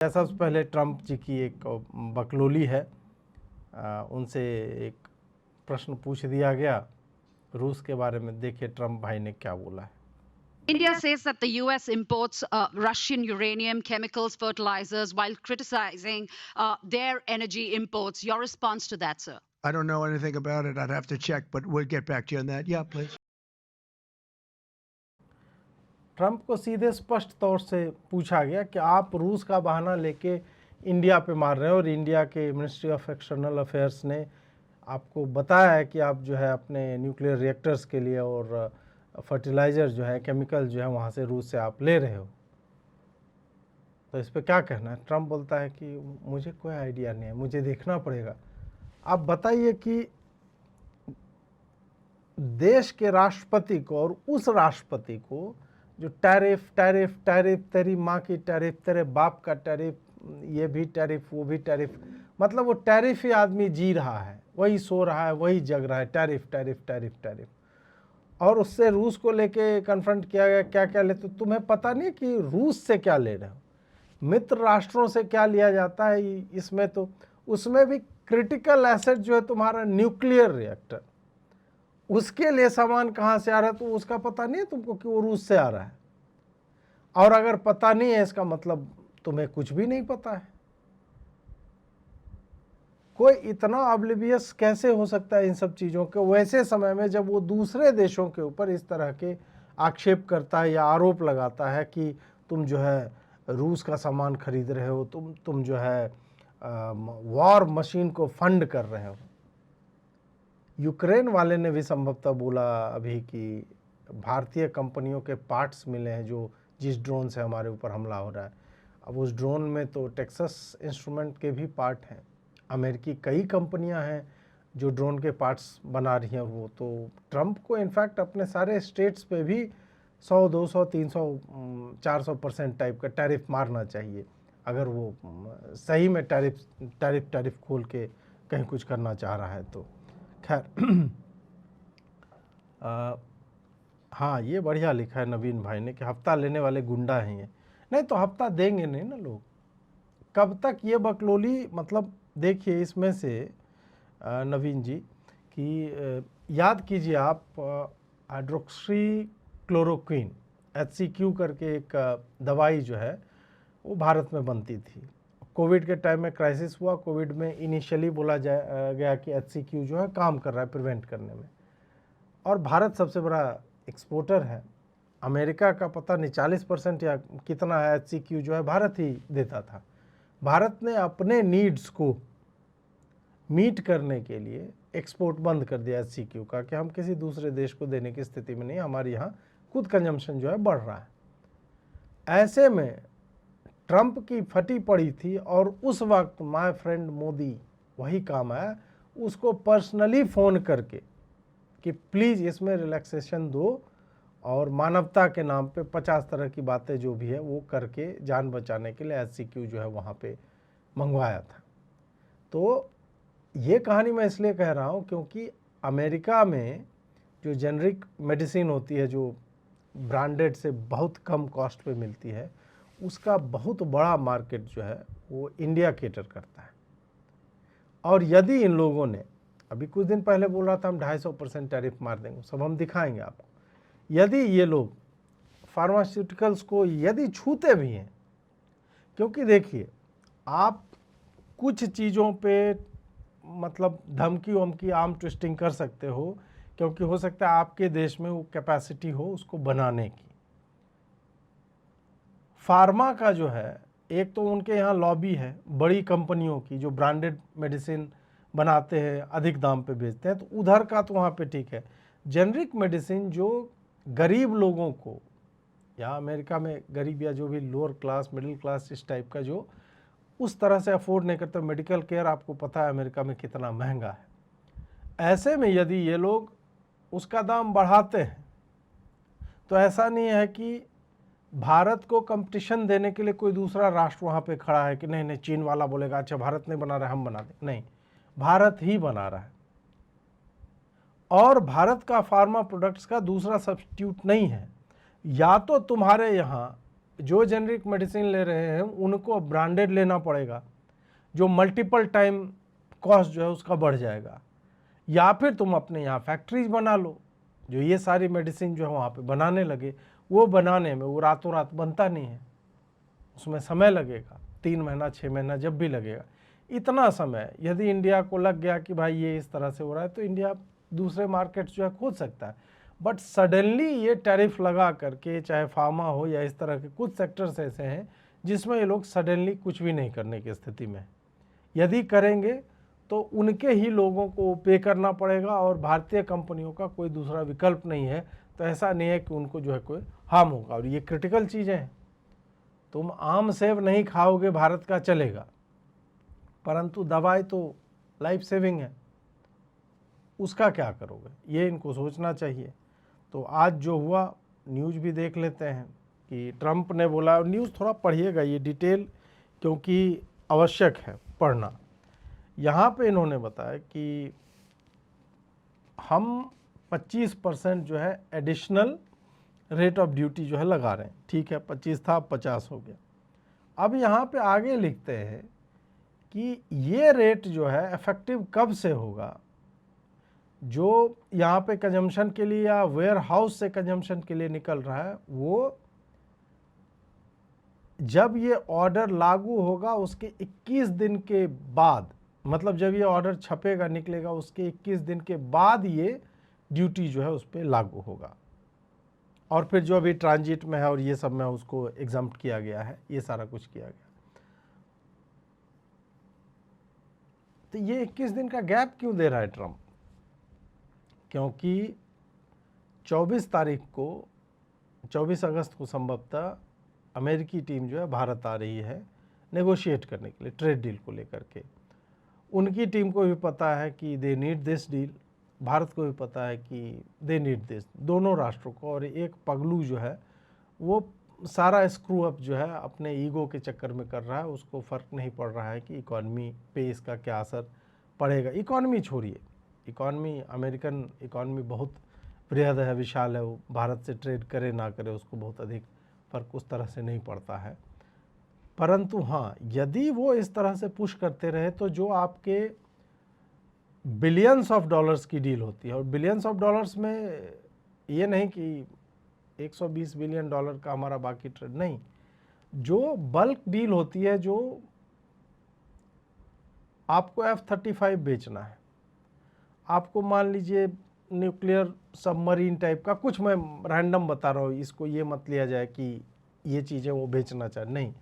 सबसे पहले ट्रंप जी की एक बकलोली है, उनसे एक प्रश्न पूछ दिया गया रूस के बारे में। देखिए ट्रंप भाई ने क्या बोला है। India says that the US imports Russian uranium, chemicals, fertilizers, while criticizing their energy imports. Your response to that, sir? I don't know anything about it. I'd have to check, but we'll get back to you on that. Yeah, please. Trump को सीधे स्पष्ट तौर से पूछा गया कि आप रूस का बहाना लेके इंडिया पे मार रहे हो, और इंडिया के मिनिस्ट्री ऑफ एक्सटर्नल अफेयर्स ने आपको बताया है कि आप जो है अपने न्यूक्लियर रिएक्टर्स के लिए और फर्टिलाइज़र जो है, केमिकल जो है, वहाँ से रूस से आप ले रहे हो। तो इस पर क्या कहना है? ट्रंप बोलता है कि मुझे कोई आइडिया नहीं है, मुझे देखना पड़ेगा। आप बताइए कि देश के राष्ट्रपति को और उस राष्ट्रपति को जो टैरिफ टैरिफ टैरिफ, तेरी माँ की टैरिफ, तेरे बाप का टैरिफ, ये भी टैरिफ वो भी टैरिफ, मतलब वो टैरिफ ही आदमी जी रहा है, वही सो रहा है, वही जग रहा है, टैरिफ टैरिफ टैरिफ टैरिफ। और उससे रूस को लेके कन्फ्रंट किया गया, क्या क्या लेते, तो तुम्हें पता नहीं कि रूस से क्या ले रहे हो, मित्र राष्ट्रों से क्या लिया जाता है इसमें। तो उसमें भी क्रिटिकल एसेट जो है तुम्हारा न्यूक्लियर रिएक्टर, उसके लिए सामान कहाँ से आ रहा है तो उसका पता नहीं है तुमको कि वो रूस से आ रहा है। और अगर पता नहीं है इसका मतलब तुम्हें कुछ भी नहीं पता है। कोई इतना ऑब्लिवियस कैसे हो सकता है इन सब चीज़ों के, वैसे समय में जब वो दूसरे देशों के ऊपर इस तरह के आक्षेप करता है या आरोप लगाता है कि तुम जो है रूस का सामान खरीद रहे हो, तुम जो है वॉर मशीन को फंड कर रहे हो। यूक्रेन वाले ने भी संभवतः बोला अभी कि भारतीय कंपनियों के पार्ट्स मिले हैं जो जिस ड्रोन से हमारे ऊपर हमला हो रहा है। अब उस ड्रोन में तो टेक्सास इंस्ट्रूमेंट के भी पार्ट हैं, अमेरिकी कई कंपनियां हैं जो ड्रोन के पार्ट्स बना रही हैं। वो तो ट्रंप को इनफैक्ट अपने सारे स्टेट्स पे भी 100, 200, 300, 400% टाइप का टैरिफ मारना चाहिए, अगर वो सही में टैरिफ खोल के कहीं कुछ करना चाह रहा है तो। खैर हाँ, ये बढ़िया लिखा है नवीन भाई ने कि हफ्ता लेने वाले गुंडा हैं ये। नहीं तो हफ्ता देंगे नहीं ना लोग, कब तक ये बकलोली। मतलब देखिए इसमें से नवीन जी कि याद कीजिए आप, हाइड्रोक्सी क्लोरोक्विन HCQ करके एक दवाई जो है वो भारत में बनती थी। कोविड के टाइम में क्राइसिस हुआ, कोविड में इनिशियली बोला गया कि HCQ जो है काम कर रहा है प्रिवेंट करने में, और भारत सबसे बड़ा एक्सपोर्टर है। अमेरिका का पता नहीं 40% या कितना है HCQ जो है भारत ही देता था। भारत ने अपने नीड्स को मीट करने के लिए एक्सपोर्ट बंद कर दिया HCQ का, कि हम किसी दूसरे देश को देने की स्थिति में नहीं, हमारे यहाँ खुद कंजम्पशन जो है बढ़ रहा है। ऐसे में ट्रंप की फटी पड़ी थी, और उस वक्त माय फ्रेंड मोदी वही काम आया, उसको पर्सनली फ़ोन करके कि प्लीज़ इसमें रिलैक्सेशन दो, और मानवता के नाम पे 50 तरह की बातें जो भी है वो करके जान बचाने के लिए HCQ जो है वहाँ पे मंगवाया था। तो ये कहानी मैं इसलिए कह रहा हूँ क्योंकि अमेरिका में जो जेनरिक मेडिसिन होती है, जो ब्रांडेड से बहुत कम कॉस्ट पे मिलती है, उसका बहुत बड़ा मार्केट जो है वो इंडिया केटर करता है। और यदि इन लोगों ने, अभी कुछ दिन पहले बोल रहा था हम 250% टैरिफ मार देंगे, सब हम दिखाएंगे आपको। यदि ये लोग फार्मास्यूटिकल्स को यदि छूते भी हैं, क्योंकि देखिए आप कुछ चीज़ों पे मतलब धमकी वमकी आर्म ट्विस्टिंग कर सकते हो, क्योंकि हो सकता है आपके देश में वो कैपेसिटी हो उसको बनाने की। फार्मा का जो है, एक तो उनके यहाँ लॉबी है बड़ी कंपनियों की जो ब्रांडेड मेडिसिन बनाते हैं, अधिक दाम पे बेचते हैं, तो उधर का तो वहाँ पे ठीक है। जेनरिक मेडिसिन जो गरीब लोगों को, या अमेरिका में गरीब या जो भी लोअर क्लास मिडिल क्लास इस टाइप का जो उस तरह से अफोर्ड नहीं करते, मेडिकल केयर आपको पता है अमेरिका में कितना महंगा है। ऐसे में यदि ये लोग उसका दाम बढ़ाते हैं, तो ऐसा नहीं है कि भारत को कंपटीशन देने के लिए कोई दूसरा राष्ट्र वहाँ पे खड़ा है कि नहीं नहीं चीन वाला बोलेगा अच्छा भारत नहीं बना रहा है हम बना दें, नहीं, भारत ही बना रहा है। और भारत का फार्मा प्रोडक्ट्स का दूसरा सब्स्टिट्यूट नहीं है। या तो तुम्हारे यहाँ जो जेनरिक मेडिसिन ले रहे हैं उनको अब ब्रांडेड लेना पड़ेगा, जो मल्टीपल टाइम कॉस्ट जो है उसका बढ़ जाएगा। या फिर तुम अपने यहाँ फैक्ट्रीज बना लो जो ये सारी मेडिसिन जो है वहाँ पे बनाने लगे। वो बनाने में वो रातों रात बनता नहीं है, उसमें समय लगेगा, 3 महीना 6 महीना जब भी लगेगा। इतना समय यदि इंडिया को लग गया कि भाई ये इस तरह से हो रहा है तो इंडिया दूसरे मार्केट्स जो है खोज सकता है। बट सडनली ये टैरिफ लगा करके, चाहे फार्मा हो या इस तरह के कुछ सेक्टर्स ऐसे हैं जिसमें ये लोग सडनली कुछ भी नहीं करने की स्थिति में, यदि करेंगे तो उनके ही लोगों को पे करना पड़ेगा और भारतीय कंपनियों का कोई दूसरा विकल्प नहीं है। तो ऐसा नहीं है कि उनको जो है कोई हार्म होगा। और ये क्रिटिकल चीज़ें हैं, तुम आम सेब नहीं खाओगे भारत का चलेगा, परंतु दवाई तो लाइफ सेविंग है, उसका क्या करोगे, ये इनको सोचना चाहिए। तो आज जो हुआ न्यूज़ भी देख लेते हैं कि ट्रंप ने बोला, और न्यूज़ थोड़ा पढ़िएगा ये डिटेल क्योंकि आवश्यक है पढ़ना। यहाँ पे इन्होंने बताया कि हम 25% जो है एडिशनल रेट ऑफ ड्यूटी जो है लगा रहे हैं। ठीक है, 25 था, 50 हो गया। अब यहाँ पे आगे लिखते हैं कि ये रेट जो है इफेक्टिव कब से होगा, जो यहाँ पे कंजम्पशन के लिए या वेयर हाउस से कंजम्पशन के लिए निकल रहा है, वो जब ये ऑर्डर लागू होगा उसके 21 दिन के बाद, मतलब जब ये ऑर्डर छपेगा निकलेगा उसके 21 दिन के बाद ये ड्यूटी जो है उस पर लागू होगा। और फिर जो अभी ट्रांजिट में है और ये सब में उसको एग्जम्प्ट किया गया है, ये सारा कुछ किया गया। तो ये 21 दिन का गैप क्यों दे रहा है ट्रंप? क्योंकि 24 तारीख को, 24 अगस्त को संभवतः अमेरिकी टीम जो है भारत आ रही है नेगोशिएट करने के लिए ट्रेड डील को लेकर के। उनकी टीम को भी पता है कि they need this deal, Bharat को भी पता है कि दे नीड दिस, दोनों राष्ट्रों को। और एक पगलू जो है वो सारा स्क्रू अप जो है अपने ईगो के चक्कर में कर रहा है, उसको फ़र्क नहीं पड़ रहा है कि इकॉनमी पे इसका क्या असर पड़ेगा। इकॉनमी छोड़िए, इकॉनमी, अमेरिकन इकॉनमी बहुत बृहद है, विशाल है, वो भारत से ट्रेड करे ना करे उसको बहुत अधिक फ़र्क उस तरह से नहीं पड़ता है। परंतु हाँ, यदि वो इस तरह से पुश करते रहे तो जो आपके बिलियंस ऑफ डॉलर्स की डील होती है, और बिलियंस ऑफ डॉलर्स में ये नहीं कि 120 बिलियन डॉलर का हमारा बाकी ट्रेड नहीं, जो बल्क डील होती है, जो आपको F-35 बेचना है, आपको मान लीजिए न्यूक्लियर सबमरीन टाइप का कुछ, मैं रैंडम बता रहा हूँ, इसको ये मत लिया जाए कि ये चीज़ें वो बेचना चाहे, नहीं,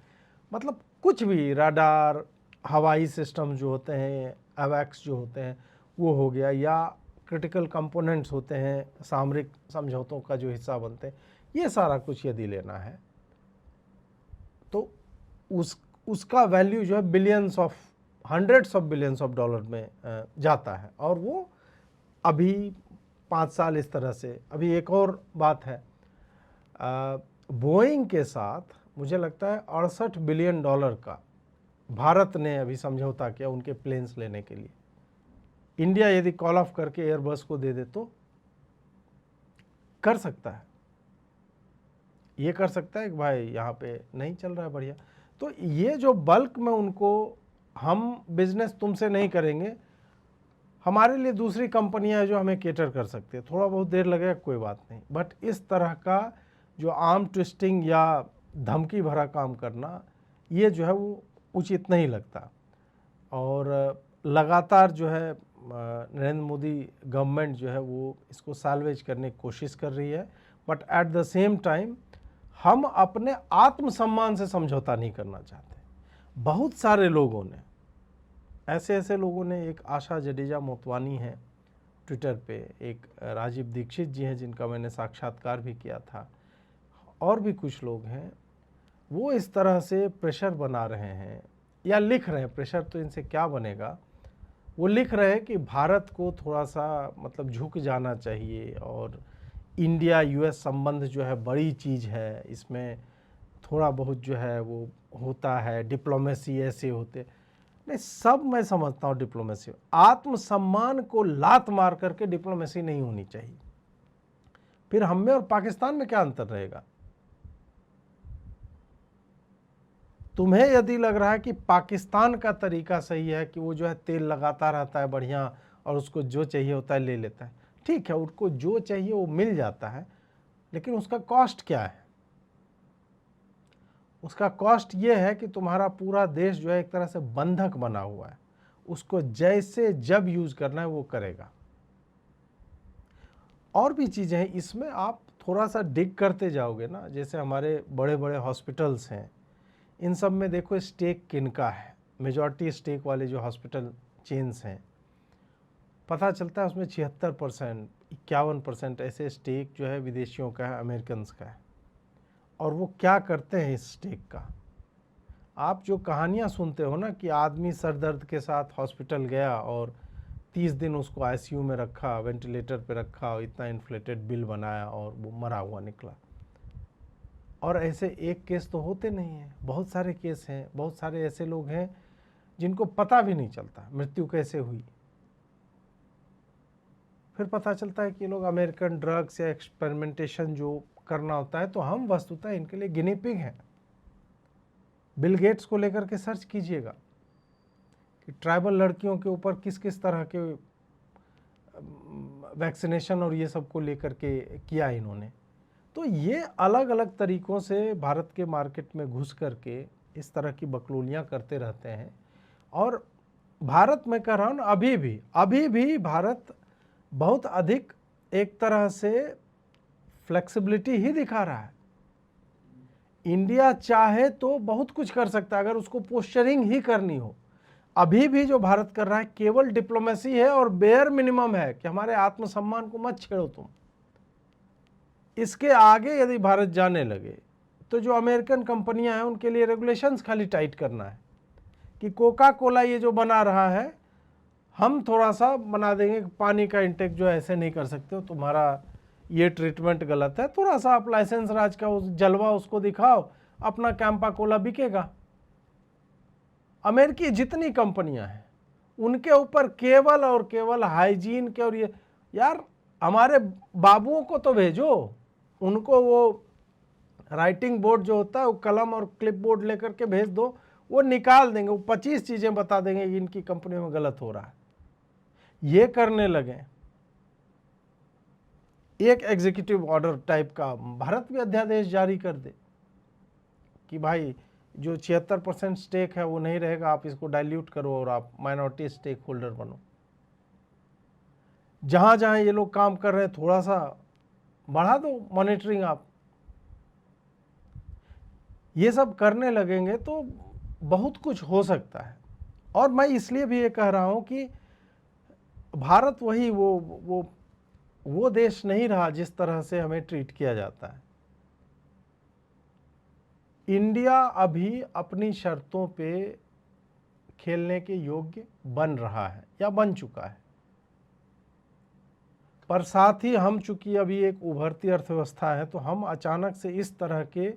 मतलब कुछ भी रडार, हवाई सिस्टम जो होते हैं, अवैक्स जो होते हैं वो हो गया, या क्रिटिकल कंपोनेंट्स होते हैं सामरिक समझौतों का जो हिस्सा बनते हैं, ये सारा कुछ यदि लेना है तो उसका वैल्यू जो है billions of, hundreds of billions of dollar में जाता है। और वो अभी 5 साल इस तरह से। अभी एक और बात है, बोइंग के साथ मुझे लगता है 68 बिलियन डॉलर का भारत ने अभी समझौता किया उनके प्लेन्स लेने के लिए। इंडिया यदि कॉल ऑफ करके एयरबस को दे दे तो कर सकता है, ये कर सकता है कि भाई यहाँ पे नहीं चल रहा है बढ़िया। तो ये जो बल्क में उनको, हम बिजनेस तुमसे नहीं करेंगे, हमारे लिए दूसरी कंपनियां जो हमें केटर कर सकती है, थोड़ा बहुत देर लगेगा कोई बात नहीं, बट इस तरह का जो आर्म ट्विस्टिंग या धमकी भरा काम करना, ये जो है वो उचित नहीं लगता। और लगातार जो है नरेंद्र मोदी गवर्नमेंट जो है वो इसको साल्वेज करने की कोशिश कर रही है, but at the same time हम अपने आत्मसम्मान से समझौता नहीं करना चाहते। बहुत सारे लोगों ने, ऐसे लोगों ने, एक आशा जडेजा मोतवानी है ट्विटर पे, एक राजीव दीक्षित जी हैं जिनका मैंने साक्षात्कार भी किया था, और भी कुछ लोग हैं, वो इस तरह से प्रेशर बना रहे हैं या लिख रहे हैं, प्रेशर तो इनसे क्या बनेगा, वो लिख रहे हैं कि भारत को थोड़ा सा मतलब झुक जाना चाहिए, और इंडिया यूएस संबंध जो है बड़ी चीज़ है, इसमें थोड़ा बहुत जो है वो होता है, डिप्लोमेसी ऐसे होते नहीं, सब मैं समझता हूँ डिप्लोमेसी, आत्मसम्मान को लात मार करके डिप्लोमेसी नहीं होनी चाहिए। फिर हम में और पाकिस्तान में क्या अंतर रहेगा? तुम्हें यदि लग रहा है कि पाकिस्तान का तरीका सही है कि वो जो है तेल लगाता रहता है बढ़िया और उसको जो चाहिए होता है ले लेता है, ठीक है, उसको जो चाहिए वो मिल जाता है, लेकिन उसका कॉस्ट क्या है? उसका कॉस्ट ये है कि तुम्हारा पूरा देश जो है एक तरह से बंधक बना हुआ है, उसको जैसे जब यूज करना है वो करेगा। और भी चीज़ें हैं इसमें, आप थोड़ा सा डिग करते जाओगे ना, जैसे हमारे बड़े बड़े हॉस्पिटल्स हैं, इन सब में देखो स्टेक किनका है। मेजॉरिटी स्टेक वाले जो हॉस्पिटल चेन्स हैं, पता चलता है उसमें 76%, 51% ऐसे स्टेक जो है विदेशियों का है, अमेरिकन का है। और वो क्या करते हैं इस स्टेक का? आप जो कहानियाँ सुनते हो ना कि आदमी सर दर्द के साथ हॉस्पिटल गया और 30 दिन उसको आईसीयू में रखा, वेंटिलेटर पे रखा और इतना इन्फ्लेटेड बिल बनाया और वो मरा हुआ निकला। और ऐसे एक केस तो होते नहीं हैं, बहुत सारे केस हैं, बहुत सारे ऐसे लोग हैं जिनको पता भी नहीं चलता मृत्यु कैसे हुई। फिर पता चलता है कि ये लोग अमेरिकन ड्रग्स या एक्सपेरिमेंटेशन जो करना होता है, तो हम वस्तुतः इनके लिए गिनी पिग हैं। बिल गेट्स को लेकर के सर्च कीजिएगा कि ट्राइबल लड़कियों के ऊपर किस किस तरह के वैक्सीनेशन और ये सब को लेकर के किया इन्होंने। तो ये अलग अलग तरीक़ों से भारत के मार्केट में घुस करके इस तरह की बकलोलियाँ करते रहते हैं। और भारत में कह रहा हूँ ना, अभी भी भारत बहुत अधिक एक तरह से फ्लेक्सिबिलिटी ही दिखा रहा है। इंडिया चाहे तो बहुत कुछ कर सकता है अगर उसको पोस्चरिंग ही करनी हो। अभी भी जो भारत कर रहा है केवल डिप्लोमेसी है और बेयर मिनिमम है कि हमारे आत्मसम्मान को मत छेड़ो तुम। इसके आगे यदि भारत जाने लगे तो जो अमेरिकन कंपनियां हैं उनके लिए रेगुलेशंस खाली टाइट करना है कि कोका कोला ये जो बना रहा है, हम थोड़ा सा बना देंगे कि पानी का इंटेक जो ऐसे नहीं कर सकते हो, तुम्हारा ये ट्रीटमेंट गलत है, थोड़ा सा आप लाइसेंस राज का उस जलवा उसको दिखाओ, अपना कैंपा कोला बिकेगा। अमेरिकी जितनी कंपनियां हैं उनके ऊपर केवल और केवल हाइजीन के और ये, यार हमारे बाबुओं को तो भेजो, उनको वो राइटिंग बोर्ड जो होता है वो कलम और क्लिप बोर्ड लेकर के भेज दो, वो निकाल देंगे, वो 25 चीज़ें बता देंगे कि इनकी कंपनियों में गलत हो रहा है। ये करने लगे, एक एग्जीक्यूटिव ऑर्डर टाइप का भारत भी अध्यादेश जारी कर दे कि भाई जो 76% स्टेक है वो नहीं रहेगा, आप इसको डाइल्यूट करो और आप माइनॉरिटी स्टेक होल्डर बनो। जहां जहां ये लोग काम कर रहे हैं थोड़ा सा बढ़ा दो मॉनिटरिंग आप। ये सब करने लगेंगे तो बहुत कुछ हो सकता है। और मैं इसलिए भी ये कह रहा हूं कि भारत वही वो देश नहीं रहा जिस तरह से हमें ट्रीट किया जाता है। इंडिया अभी अपनी शर्तों पे खेलने के योग्य बन रहा है या बन चुका है, पर साथ ही हम चूंकि अभी एक उभरती अर्थव्यवस्था है तो हम अचानक से इस तरह के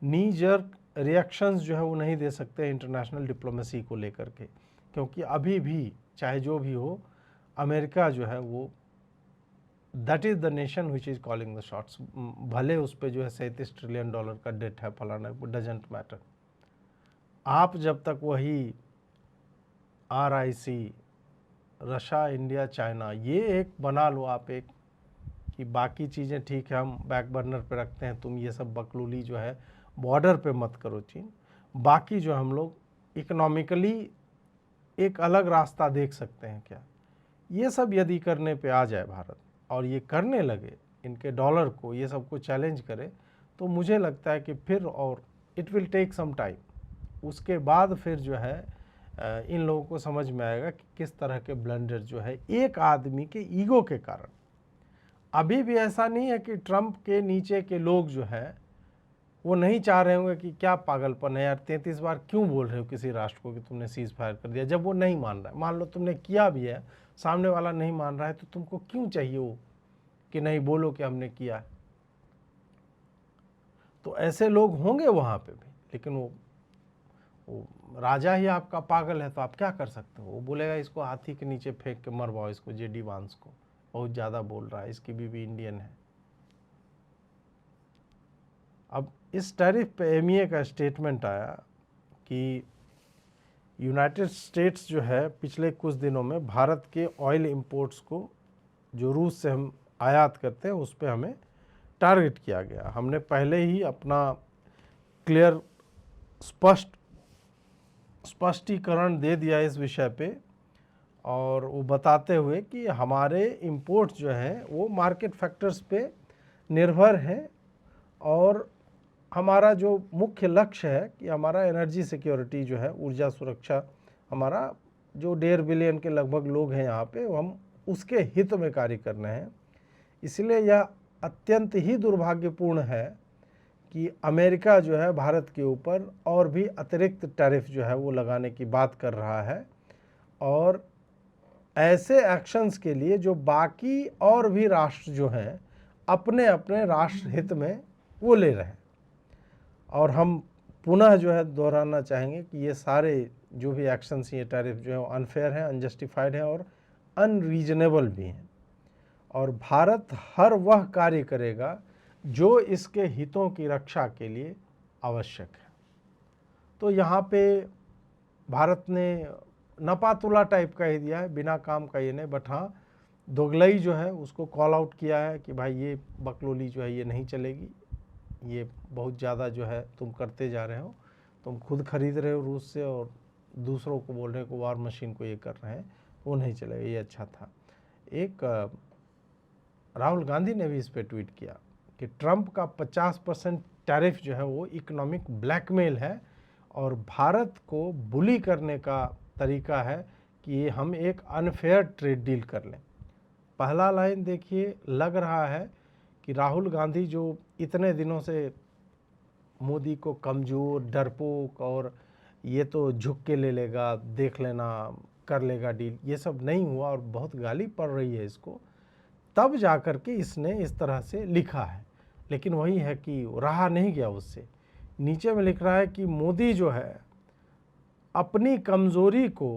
नी जर्क रिएक्शंस जो है वो नहीं दे सकते इंटरनेशनल डिप्लोमेसी को लेकर के, क्योंकि अभी भी चाहे जो भी हो अमेरिका जो है वो that is the nation which is calling the shots. भले उस पर जो है $37 ट्रिलियन का डेट है, फलाना, डजेंट मैटर। आप जब तक वही RIC, रशिया, इंडिया, चाइना, ये एक बना लो आप एक कि बाकी चीज़ें ठीक है हम बैक बर्नर पे रखते हैं, तुम ये सब बकलूली जो है बॉर्डर पे मत करो चीन, बाकी जो हम लोग इकोनॉमिकली एक अलग रास्ता देख सकते हैं क्या। ये सब यदि करने पे आ जाए भारत और ये करने लगे, इनके डॉलर को, ये सब को चैलेंज करे, तो मुझे लगता है कि फिर, और it will take some time, उसके बाद फिर जो है इन लोगों को समझ में आएगा कि किस तरह के ब्लंडर जो है एक आदमी के ईगो के कारण। अभी भी ऐसा नहीं है कि ट्रंप के नीचे के लोग जो है वो नहीं चाह रहे होंगे कि क्या पागलपन है यार, 33 बार क्यों बोल रहे हो किसी राष्ट्र को कि तुमने सीज फायर कर दिया, जब वो नहीं मान रहा है। मान लो तुमने किया भी है, सामने वाला नहीं मान रहा है, तो तुमको क्यों चाहिए वो कि नहीं बोलो कि हमने किया। तो ऐसे लोग होंगे वहाँ पे भी, लेकिन वो राजा ही आपका पागल है तो आप क्या कर सकते हो। वो बोलेगा इसको हाथी के नीचे फेंक के मरवाओ, इसको JD वांस को, बहुत ज़्यादा बोल रहा है, इसकी बीवी इंडियन है। अब इस टैरिफ पे MEA का स्टेटमेंट आया कि यूनाइटेड स्टेट्स जो है पिछले कुछ दिनों में भारत के ऑयल इंपोर्ट्स को जो रूस से हम आयात करते हैं उस पर हमें टारगेट किया गया। हमने पहले ही अपना क्लियर स्पष्टीकरण दे दिया इस विषय पे, और वो बताते हुए कि हमारे इंपोर्ट्स जो हैं वो मार्केट फैक्टर्स पे निर्भर हैं, और हमारा जो मुख्य लक्ष्य है कि हमारा एनर्जी सिक्योरिटी जो है, ऊर्जा सुरक्षा, हमारा जो 1.5 बिलियन के लगभग लोग हैं यहाँ पे, हम उसके हित में कार्य कर रहे हैं। इसलिए यह अत्यंत ही दुर्भाग्यपूर्ण है कि अमेरिका जो है भारत के ऊपर और भी अतिरिक्त टैरिफ जो है वो लगाने की बात कर रहा है, और ऐसे एक्शंस के लिए जो बाकी और भी राष्ट्र जो हैं अपने अपने राष्ट्र हित में वो ले रहे हैं। और हम पुनः जो है दोहराना चाहेंगे कि ये सारे जो भी एक्शंस, ये टैरिफ जो है वो अनफेयर हैं, अनजस्टिफाइड हैं और अनरीजनेबल भी हैं, और भारत हर वह कार्य करेगा जो इसके हितों की रक्षा के लिए आवश्यक है। तो यहाँ पे भारत ने नपातुला टाइप का ही दिया है, बिना काम का ये नहीं, बट हाँ दोगलई जो है उसको कॉल आउट किया है कि भाई ये बकलोली जो है ये नहीं चलेगी, ये बहुत ज़्यादा जो है तुम करते जा रहे हो, तुम खुद खरीद रहे हो रूस से और दूसरों को बोल रहे हो वार मशीन को ये कर रहे हैं, वो नहीं चलेगा। ये अच्छा था। एक राहुल गांधी ने भी इस पे ट्वीट किया कि ट्रंप का 50% टैरिफ जो है वो इकोनॉमिक ब्लैकमेल है और भारत को बुली करने का तरीका है कि हम एक अनफेयर ट्रेड डील कर लें। पहला लाइन देखिए, लग रहा है कि राहुल गांधी जो इतने दिनों से मोदी को कमज़ोर, डरपोक और ये तो झुक के ले लेगा, देख लेना, कर लेगा डील, ये सब नहीं हुआ और बहुत गाली पड़ रही है इसको, तब जाकर के इसने इस तरह से लिखा है। लेकिन वही है कि रहा नहीं गया उससे। नीचे में लिख रहा है कि मोदी जो है अपनी कमज़ोरी को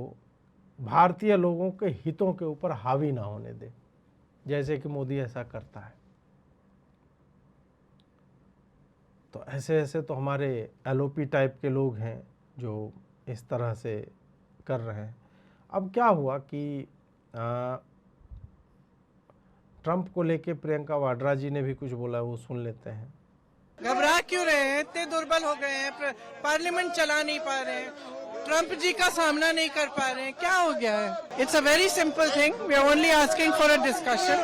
भारतीय लोगों के हितों के ऊपर हावी ना होने दे, जैसे कि मोदी ऐसा करता है। तो ऐसे ऐसे तो हमारे एलओपी टाइप के लोग हैं जो इस तरह से कर रहे हैं। अब क्या हुआ कि ट्रंप को लेके प्रियंका वाड्रा जी ने भी कुछ बोला, वो सुन लेते हैं। घबरा क्यों रहे हैं? इतने दुर्बल हो गए हैं, पार्लियामेंट चला नहीं पा रहे हैं, ट्रंप जी का सामना नहीं कर पा रहे हैं, क्या हो गया है? It's a very simple thing, we are only asking for a discussion.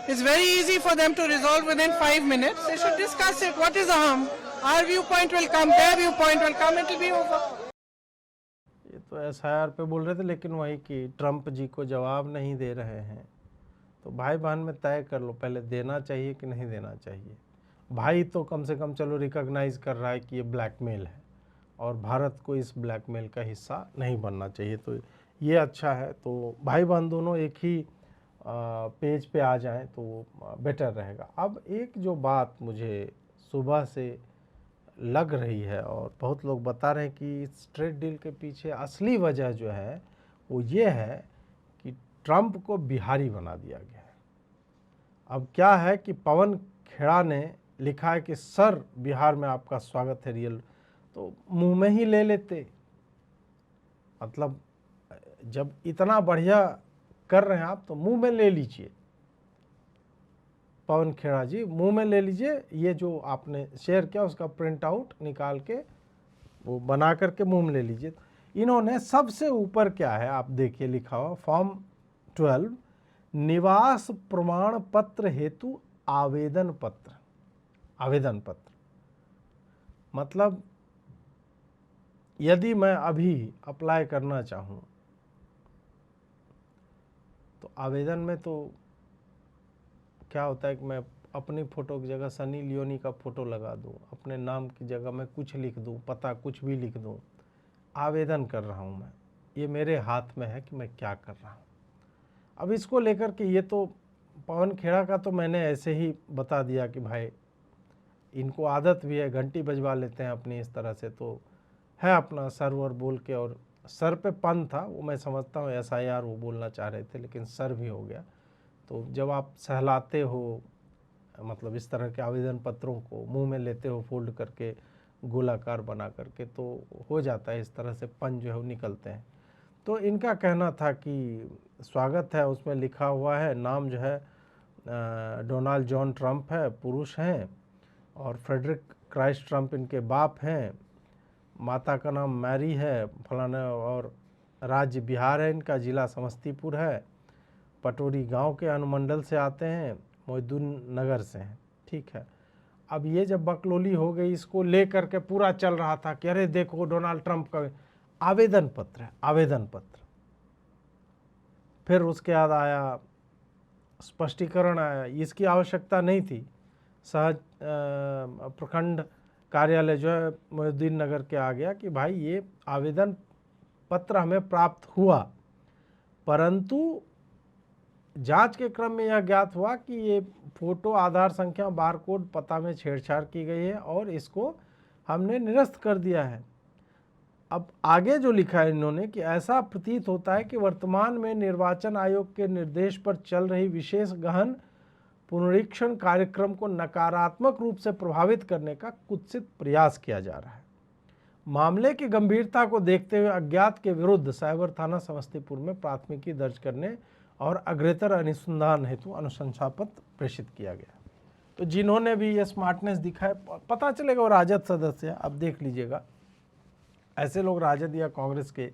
It's very easy for them to resolve within 5 minutes. They should discuss it. What is the harm? Our viewpoint will come, their viewpoint will come, it will be over. ये तो SIR पे बोल रहे थे, लेकिन वही कि Trump जी को जवाब नहीं दे रहे हैं। तो भाई बहन में तय कर लो, पहले देना चाहिए कि नहीं देना चाहिए। भाई तो कम से कम चलो रिकॉग्नाइज कर रहा है कि ये ब्लैकमेल है और भारत को इस ब्लैकमेल का हिस्सा नहीं बनना चाहिए, तो ये अच्छा है। तो भाई बहन दोनों एक ही पेज पे आ जाएं तो बेटर रहेगा। अब एक जो बात मुझे सुबह से लग रही है और बहुत लोग बता रहे हैं कि इस ट्रेड डील के पीछे असली वजह जो है वो ये है कि ट्रंप को बिहारी बना दिया गया है। अब क्या है कि पवन खेड़ा ने लिखा है कि सर बिहार में आपका स्वागत है रियल, तो मुंह में ही ले लेते। मतलब जब इतना बढ़िया कर रहे हैं आप तो मुंह में ले लीजिए। पवन खेड़ा जी मुंह में ले लीजिए, ये जो आपने शेयर किया उसका प्रिंट आउट निकाल के वो बना करके मुंह में ले लीजिए। इन्होंने सबसे ऊपर क्या है आप देखिए लिखा हुआ, फॉर्म 12 निवास प्रमाण पत्र हेतु आवेदन पत्र। आवेदन पत्र मतलब यदि मैं अभी अप्लाई करना चाहूँ तो आवेदन में तो क्या होता है कि मैं अपनी फ़ोटो की जगह सनी लियोनी का फ़ोटो लगा दूँ, अपने नाम की जगह मैं कुछ लिख दूँ, पता कुछ भी लिख दूँ। आवेदन कर रहा हूँ मैं, ये मेरे हाथ में है कि मैं क्या कर रहा हूँ। अब इसको लेकर के ये तो पवन खेड़ा का तो मैंने ऐसे ही बता दिया कि भाई इनको आदत भी है, घंटी बजवा लेते हैं अपनी इस तरह से, तो है अपना सर वर बोल के, और सर पे पन था वो मैं समझता हूँ, एसआईआर वो बोलना चाह रहे थे लेकिन सर भी हो गया। तो जब आप सहलाते हो, मतलब इस तरह के आवेदन पत्रों को मुंह में लेते हो फोल्ड करके, गोलाकार बना करके, तो हो जाता है इस तरह से पंज जो है वो निकलते हैं। तो इनका कहना था कि स्वागत है, उसमें लिखा हुआ है नाम जो है डोनाल्ड जॉन ट्रंप है, पुरुष हैं, और फ्रेडरिक क्राइस्ट ट्रंप इनके बाप हैं, माता का नाम मैरी है फलाना, और राज्य बिहार है इनका, ज़िला समस्तीपुर है, पटोरी गांव के अनुमंडल से आते हैं, मोहिद्दीन नगर से हैं। ठीक है, अब ये जब बकलोली हो गई, इसको लेकर के पूरा चल रहा था कि अरे देखो डोनाल्ड ट्रंप का आवेदन पत्र है, आवेदन पत्र। फिर उसके बाद आया स्पष्टीकरण आया, इसकी आवश्यकता नहीं थी। सहज प्रखंड कार्यालय जो है मोहिद्दीन नगर के आ गया कि भाई ये आवेदन पत्र हमें प्राप्त हुआ, परंतु जांच के क्रम में यह ज्ञात हुआ कि ये फोटो, आधार संख्या, बारकोड, पता में छेड़छाड़ की गई है और इसको हमने निरस्त कर दिया है। अब आगे जो लिखा है इन्होंने कि ऐसा प्रतीत होता है कि वर्तमान में निर्वाचन आयोग के निर्देश पर चल रही विशेष गहन पुनरीक्षण कार्यक्रम को नकारात्मक रूप से प्रभावित करने का कुत्सित प्रयास किया जा रहा है। मामले की गंभीरता को देखते हुए अज्ञात के विरुद्ध साइबर थाना समस्तीपुर में प्राथमिकी दर्ज करने और अग्रेतर अनुसंधान हेतु अनुशंसा पत्र प्रेषित किया गया। तो जिन्होंने भी ये स्मार्टनेस दिखाए, पता चलेगा वो राजद सदस्य है। अब देख लीजिएगा, ऐसे लोग राजद या कांग्रेस के,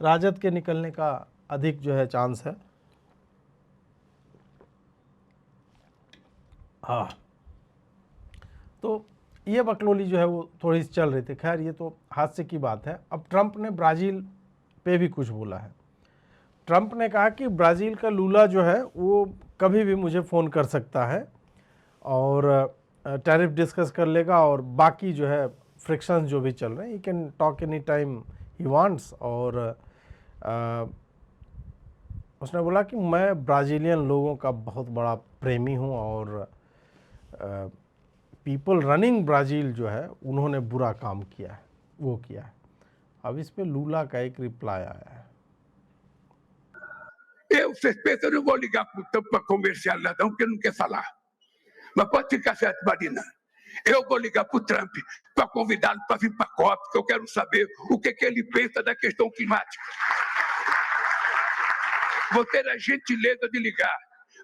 राजद के निकलने का अधिक जो है चांस है। हाँ, तो ये बकलोली जो है वो थोड़ी सी चल रही थी। खैर ये तो हादसे की बात है। अब ट्रंप ने ब्राज़ील पे भी कुछ बोला है। ट्रंप ने कहा कि ब्राज़ील का लूला जो है वो कभी भी मुझे फ़ोन कर सकता है और टैरिफ डिस्कस कर लेगा, और बाकी जो है फ्रिक्शंस जो भी चल रहे हैं, he can talk any time he wants. और उसने बोला कि मैं ब्राज़ीलियन लोगों का बहुत बड़ा प्रेमी हूँ और पीपल रनिंग ब्राज़ील जो है उन्होंने बुरा काम किया है, वो किया है। अब इस पे लूला का एक रिप्लाई आया है। Vocês pensam, eu não vou ligar para o tampa comercial não, porque não quer falar. Mas pode ficar certo, Marina. Eu vou ligar para o Trump para convidá-lo para vir para a COP, porque eu quero saber o que ele pensa da questão climática. Vou ter a gentileza de ligar.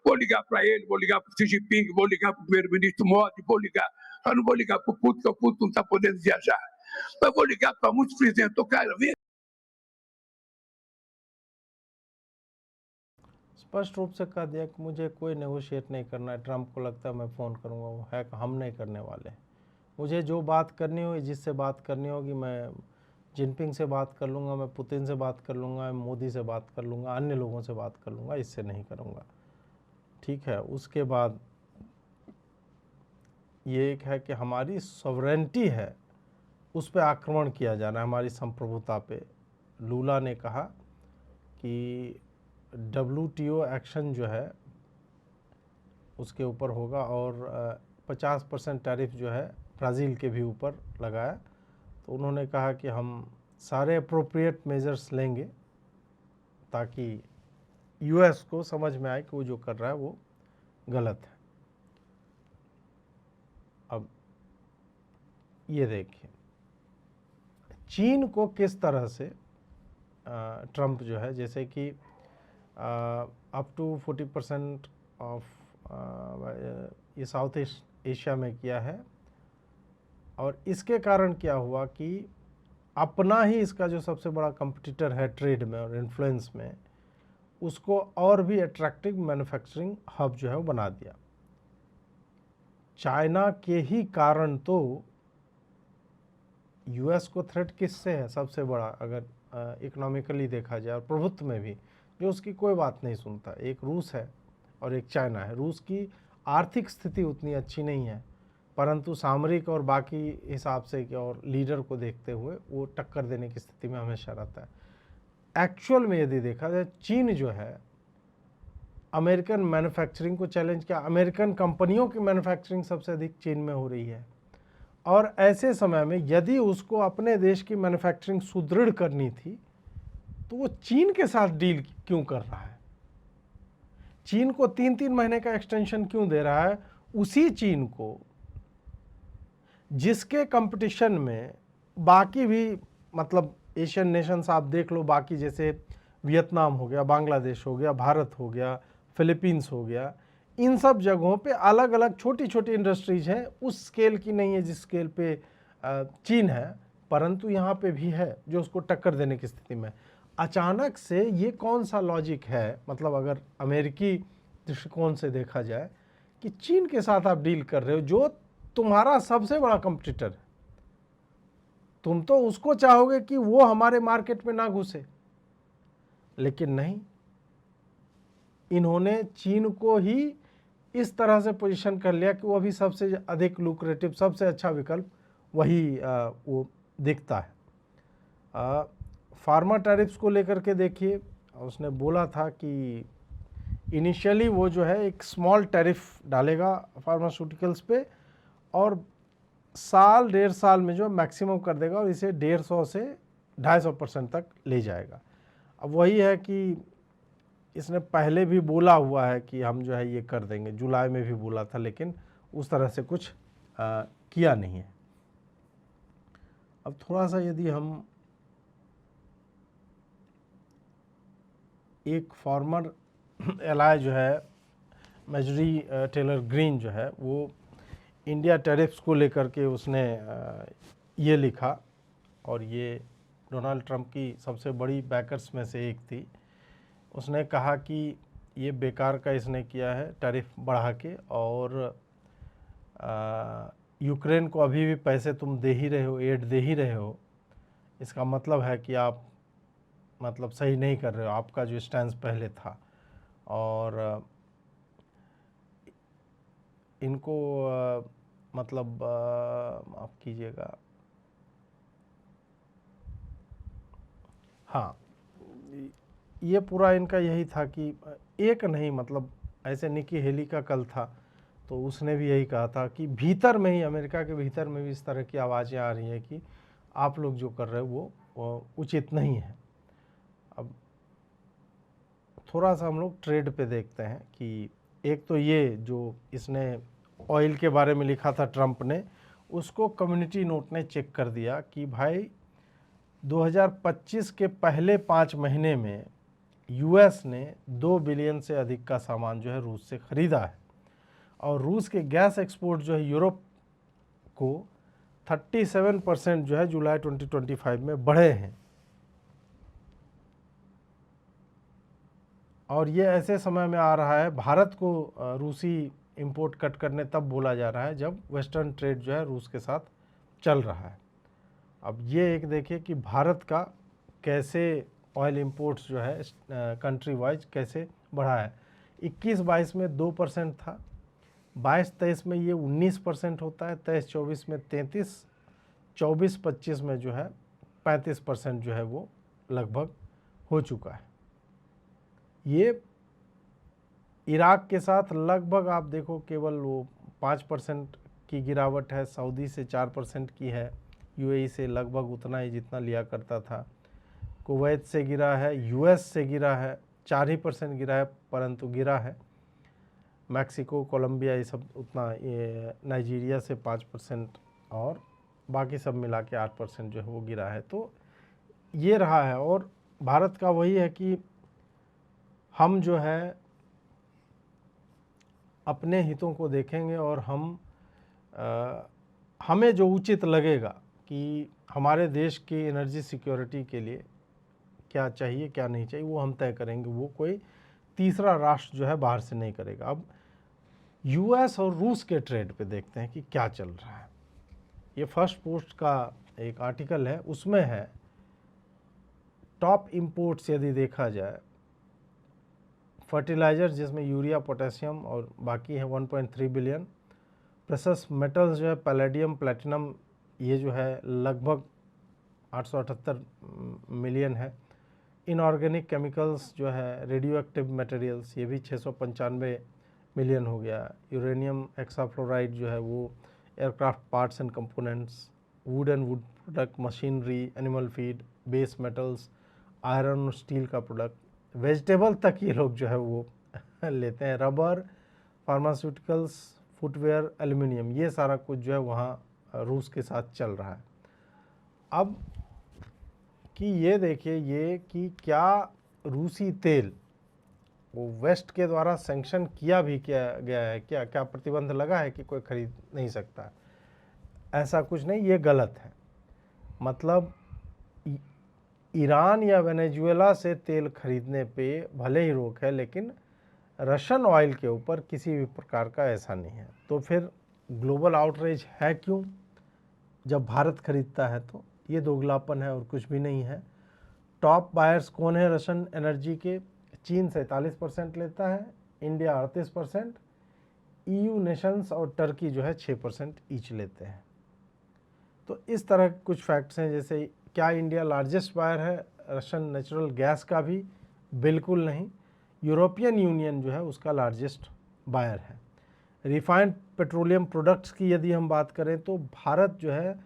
Vou ligar para ele, vou ligar para o Xi Jinping, vou ligar para o primeiro-ministro Modi, vou ligar. Só não vou ligar para o Putin, porque o Putin não está podendo viajar. Mas vou ligar para muitos presidentes. Eu quero ver. स्पष्ट रूप से कह दिया कि मुझे कोई negotiate नहीं करना है। ट्रंप को लगता है मैं फ़ोन करूंगा, वो है कि हम नहीं करने वाले। मुझे जो बात करनी होगी, जिससे बात करनी होगी, मैं जिनपिंग से बात कर लूँगा, मैं पुतिन से बात कर लूँगा, मैं मोदी से बात कर लूँगा, अन्य लोगों से बात कर लूँगा, इससे नहीं करूँगा। ठीक है, उसके बाद ये एक है कि हमारी सॉवरेंटी है, उस पर आक्रमण किया जा रहा है, हमारी संप्रभुता पे। लूला ने कहा कि WTO एक्शन जो है उसके ऊपर होगा, और 50% टैरिफ जो है ब्राज़ील के भी ऊपर लगाया। तो उन्होंने कहा कि हम सारे अप्रोप्रिएट मेजर्स लेंगे ताकि US को समझ में आए कि वो जो कर रहा है वो गलत है। अब ये देखिए चीन को किस तरह से ट्रंप जो है, जैसे कि अप टू 40% ऑफ ये साउथ एशिया में किया है, और इसके कारण क्या हुआ कि अपना ही इसका जो सबसे बड़ा कंपटीटर है ट्रेड में और इन्फ्लुएंस में, उसको और भी अट्रैक्टिव मैन्युफैक्चरिंग हब जो है वो बना दिया। चाइना के ही कारण तो US को थ्रेट किससे है सबसे बड़ा, अगर इकोनॉमिकली देखा जाए और प्रभुत्व में भी, जो उसकी कोई बात नहीं सुनता, एक रूस है और एक चाइना है। रूस की आर्थिक स्थिति उतनी अच्छी नहीं है, परंतु सामरिक और बाकी हिसाब से और लीडर को देखते हुए वो टक्कर देने की स्थिति में हमेशा रहता है। एक्चुअल में यदि देखा जाए, चीन जो है अमेरिकन मैन्युफैक्चरिंग को चैलेंज किया। अमेरिकन कंपनियों की मैन्युफैक्चरिंग सबसे अधिक चीन में हो रही है, और ऐसे समय में यदि उसको अपने देश की मैन्युफैक्चरिंग सुदृढ़ करनी थी तो वो चीन के साथ डील क्यों कर रहा है? चीन को 3-3 महीने का एक्सटेंशन क्यों दे रहा है? उसी चीन को जिसके कंपटीशन में बाकी भी मतलब एशियन नेशंस आप देख लो, बाकी जैसे वियतनाम हो गया, बांग्लादेश हो गया, भारत हो गया, फिलीपींस हो गया, इन सब जगहों पे अलग अलग छोटी छोटी इंडस्ट्रीज हैं। उस स्केल की नहीं है जिस स्केल पे चीन है, परंतु यहाँ पे भी है जो उसको टक्कर देने की स्थिति में। अचानक से ये कौन सा लॉजिक है, मतलब अगर अमेरिकी दृष्टिकोण से देखा जाए कि चीन के साथ आप डील कर रहे हो जो तुम्हारा सबसे बड़ा कंपटीटर है, तुम तो उसको चाहोगे कि वो हमारे मार्केट में ना घुसे, लेकिन नहीं, इन्होंने चीन को ही इस तरह से पोजीशन कर लिया कि वो अभी सबसे अधिक लुक्रेटिव, सबसे अच्छा विकल्प वही वो दिखता है। फार्मा टैरिफ्स को लेकर के देखिए, उसने बोला था कि इनिशियली वो जो है एक स्मॉल टैरिफ डालेगा फार्मास्यूटिकल्स पे और साल 1.5 साल में जो मैक्सिमम कर देगा और इसे 150 से 250% तक ले जाएगा। अब वही है कि इसने पहले भी बोला हुआ है कि हम जो है ये कर देंगे, जुलाई में भी बोला था, लेकिन उस तरह से कुछ किया नहीं है। अब थोड़ा सा यदि हम एक फॉर्मर एलाय जो है मैजरी टेलर ग्रीन जो है वो इंडिया टैरिफ्स को लेकर के उसने ये लिखा, और ये डोनाल्ड ट्रंप की सबसे बड़ी बैकर्स में से एक थी। उसने कहा कि ये बेकार का इसने किया है टैरिफ बढ़ा के, और यूक्रेन को अभी भी पैसे तुम दे ही रहे हो, एड दे ही रहे हो, इसका मतलब है कि आप मतलब सही नहीं कर रहे हो, आपका जो स्टैंड पहले था। और इनको मतलब माफ़ कीजिएगा, हाँ, ये पूरा इनका यही था कि एक नहीं, मतलब ऐसे निकी हेली का कल था तो उसने भी यही कहा था कि भीतर में ही, अमेरिका के भीतर में भी इस तरह की आवाज़ें आ रही हैं कि आप लोग जो कर रहे हो वो उचित नहीं है। अब थोड़ा सा हम लोग ट्रेड पे देखते हैं कि एक तो ये जो इसने ऑयल के बारे में लिखा था ट्रंप ने, उसको कम्युनिटी नोट ने चेक कर दिया कि भाई 2025 के पहले 5 महीने में यूएस ने 2 बिलियन से अधिक का सामान जो है रूस से ख़रीदा है, और रूस के गैस एक्सपोर्ट जो है यूरोप को 37% जो है जुलाई 2025 में बढ़े हैं। और ये ऐसे समय में आ रहा है, भारत को रूसी इंपोर्ट कट करने तब बोला जा रहा है जब वेस्टर्न ट्रेड जो है रूस के साथ चल रहा है। अब ये एक देखिए कि भारत का कैसे ऑयल इंपोर्ट्स जो है कंट्री वाइज कैसे बढ़ा है। 21-22 में 2% था, 22-23 में ये 19% होता है, 23-24 में 33, 24-25 में जो है 35% जो है वो लगभग हो चुका है। ये इराक के साथ लगभग आप देखो केवल वो 5% की गिरावट है, सऊदी से 4% की है, यूएई से लगभग उतना ही जितना लिया करता था, कुवैत से गिरा है, यूएस से गिरा है, 4% गिरा है परंतु गिरा है, मैक्सिको, कोलंबिया ये सब उतना, ये नाइजीरिया से 5% और बाकी सब मिला के 8% जो है वो गिरा है। तो ये रहा है, और भारत का वही है कि हम जो है अपने हितों को देखेंगे और हमें जो उचित लगेगा कि हमारे देश की एनर्जी सिक्योरिटी के लिए क्या चाहिए क्या नहीं चाहिए वो हम तय करेंगे, वो कोई तीसरा राष्ट्र जो है बाहर से नहीं करेगा। अब यूएस और रूस के ट्रेड पे देखते हैं कि क्या चल रहा है। ये फर्स्ट पोस्ट का एक आर्टिकल है, उसमें है टॉप इंपोर्ट्स यदि देखा जाए, फर्टिलाइजर जिसमें यूरिया, पोटेशियम और बाकी है 1.3 बिलियन, प्रेशस मेटल्स जो है पैलेडियम, प्लैटिनम, ये जो है लगभग 878 मिलियन है, इनऑर्गेनिक केमिकल्स जो है रेडियो एक्टिव मटेरियल्स ये भी 695 मिलियन हो गया, यूरेनियम हेक्साफ्लोराइड जो है वो aircraft parts and components, would and would product, machinery, animal feed, base metals, iron और स्टील का प्रोडक्ट, वेजिटेबल तक ये लोग जो है वो लेते हैं, रबर, फार्मास्यूटिकल्स, फुटवेयर, एल्युमिनियम, ये सारा कुछ जो है वहाँ रूस के साथ चल रहा है। अब कि ये देखिए ये कि क्या रूसी तेल वो वेस्ट के द्वारा सैंक्शन किया भी किया गया है, क्या क्या प्रतिबंध लगा है कि कोई खरीद नहीं सकता है? ऐसा कुछ नहीं, ये गलत है। मतलब ईरान या वेनेजुएला से तेल खरीदने पे भले ही रोक है, लेकिन रशियन ऑयल के ऊपर किसी भी प्रकार का ऐसा नहीं है। तो फिर ग्लोबल आउटरीच है क्यों जब भारत खरीदता है? तो ये दोगलापन है और कुछ भी नहीं है। टॉप बायर्स कौन है रशियन एनर्जी के? चीन 47% लेता है, इंडिया 38%, EU नेशंस और टर्की जो है 6% ईच लेते हैं। तो इस तरह कुछ फैक्ट्स हैं। जैसे क्या इंडिया लार्जेस्ट बायर है रशियन नेचुरल गैस का? भी बिल्कुल नहीं। यूरोपियन यूनियन जो है उसका लार्जेस्ट बायर है। रिफाइंड पेट्रोलियम प्रोडक्ट्स की यदि हम बात करें तो भारत जो है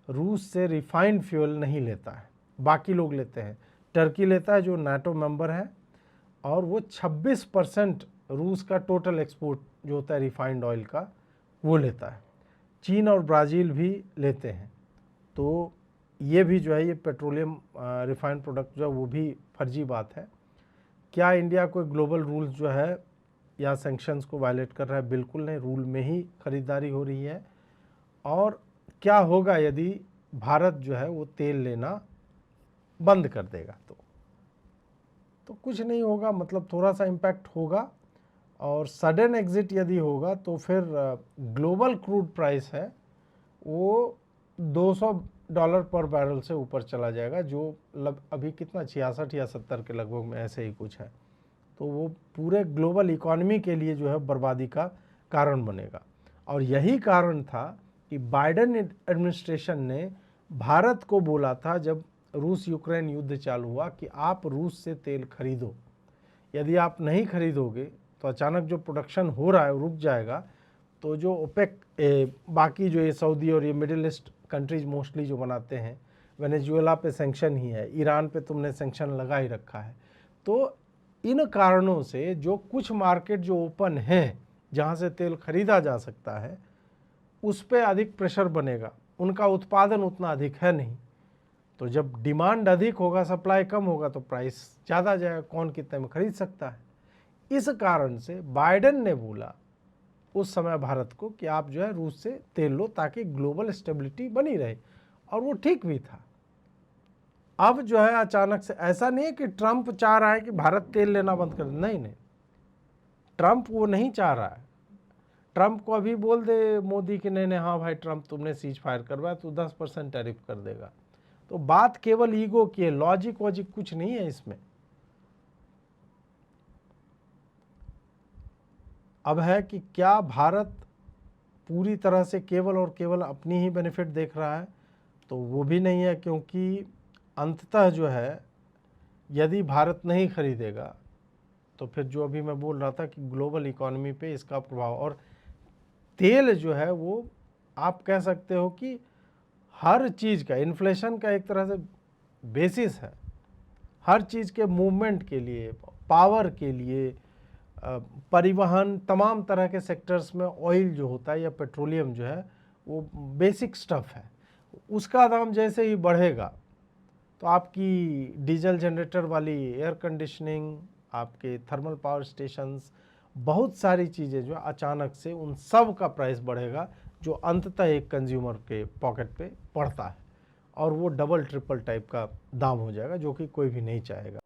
रूस से रिफाइंड फ्यूल नहीं लेता है, बाकी लोग लेते हैं। टर्की लेता है जो नाटो मेंबर है, और वो 26% रूस का टोटल एक्सपोर्ट जो होता है रिफाइंड ऑयल का वो लेता है। चीन और ब्राज़ील भी लेते हैं। तो ये भी जो है ये पेट्रोलियम रिफाइंड प्रोडक्ट जो है वो भी फर्जी बात है। क्या इंडिया कोई ग्लोबल रूल्स जो है या सैंक्शंस को वायलेट कर रहा है? बिल्कुल नहीं, रूल में ही खरीदारी हो रही है। और क्या होगा यदि भारत जो है वो तेल लेना बंद कर देगा? तो कुछ नहीं होगा, मतलब थोड़ा सा इम्पैक्ट होगा। और सडन एग्जिट यदि होगा तो फिर ग्लोबल क्रूड प्राइस है वो $200 पर बैरल से ऊपर चला जाएगा, जो अभी कितना 66 या 70 के लगभग में ऐसे ही कुछ है। तो वो पूरे ग्लोबल इकॉनमी के लिए जो है बर्बादी का कारण बनेगा। और यही कारण था कि बाइडेन एडमिनिस्ट्रेशन ने भारत को बोला था जब रूस यूक्रेन युद्ध चालू हुआ कि आप रूस से तेल खरीदो, यदि आप नहीं खरीदोगे तो अचानक जो प्रोडक्शन हो रहा है वो रुक जाएगा। तो जो ओपेक बाकी जो ये सऊदी और ये मिडिल ईस्ट कंट्रीज मोस्टली जो बनाते हैं, वेनेजुएला पे सैंक्शन ही है, ईरान पे तुमने सैंक्शन लगा ही रखा है। तो इन कारणों से जो कुछ मार्केट जो ओपन हैं जहाँ से तेल खरीदा जा सकता है उस पर अधिक प्रेशर बनेगा, उनका उत्पादन उतना अधिक है नहीं। तो जब डिमांड अधिक होगा, सप्लाई कम होगा, तो प्राइस ज़्यादा जाएगा, कौन कितने में खरीद सकता है। इस कारण से बाइडेन ने बोला उस समय भारत को कि आप जो है रूस से तेल लो ताकि ग्लोबल स्टेबिलिटी बनी रहे, और वो ठीक भी था। अब जो है अचानक से ऐसा नहीं है कि ट्रंप चाह रहा है कि भारत तेल लेना बंद कर दे, नहीं, ट्रंप वो नहीं चाह रहा है। ट्रंप को अभी बोल दे मोदी कि नहीं हाँ भाई ट्रंप तुमने सीज फायर करवाया तो 10% टैरिफ कर देगा। तो बात केवल ईगो की है, लॉजिक वॉजिक कुछ नहीं है इसमें। अब है कि क्या भारत पूरी तरह से केवल और केवल अपनी ही बेनिफिट देख रहा है? तो वो भी नहीं है, क्योंकि अंततः जो है यदि भारत नहीं खरीदेगा तो फिर जो अभी मैं बोल रहा था कि ग्लोबल इकोनॉमी पे इसका प्रभाव, और तेल जो है वो आप कह सकते हो कि हर चीज़ का, इन्फ्लेशन का एक तरह से बेसिस है। हर चीज़ के मूवमेंट के लिए, पावर के लिए, परिवहन, तमाम तरह के सेक्टर्स में ऑयल जो होता है या पेट्रोलियम जो है वो बेसिक स्टफ है। उसका दाम जैसे ही बढ़ेगा तो आपकी डीजल जनरेटर वाली एयर कंडीशनिंग, आपके थर्मल पावर स्टेशंस, बहुत सारी चीज़ें जो अचानक से उन सब का प्राइस बढ़ेगा, जो अंततः एक कंज्यूमर के पॉकेट पे पड़ता है, और वो डबल ट्रिपल टाइप का दाम हो जाएगा, जो कि कोई भी नहीं चाहेगा।